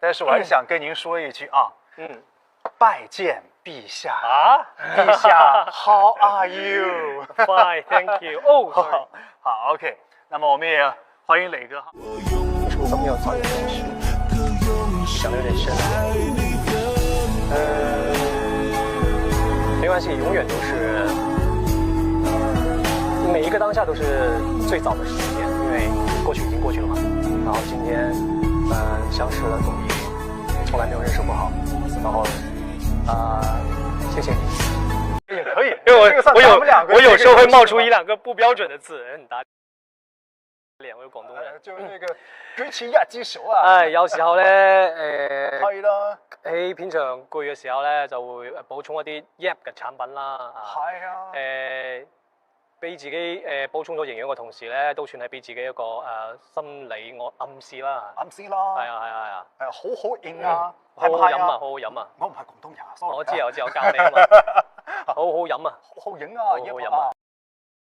但是我还是想跟您说一句啊，拜见陛下啊，陛下 ，How are you? Fine, thank you. Oh, 好 ，OK。那么我们也欢迎磊哥。为什么这么要早点东西？想的有点深。没关系，永远都是每一个当下都是最早的时间，因为过去已经过去了嘛。然后今天，相识了总比从来没有认识过好。然后，谢谢你。也可以，因为我有时候会冒出一两个不標準嘅字，很打臉。我係廣東人，就那個舉起一隻手啊！有時候咧，係啦，喺片場攰嘅時候咧，就會補充一啲 Yap 嘅產品啦。係啊，俾自己補充咗營養嘅同時咧，都算係俾自己一個心理暗示啦。暗示啦，係啊，好好飲啊，好好飲啊，好好飲啊！我唔係廣東人，我知我教你啊嘛，好好飲啊，好好飲啊，好好飲啊！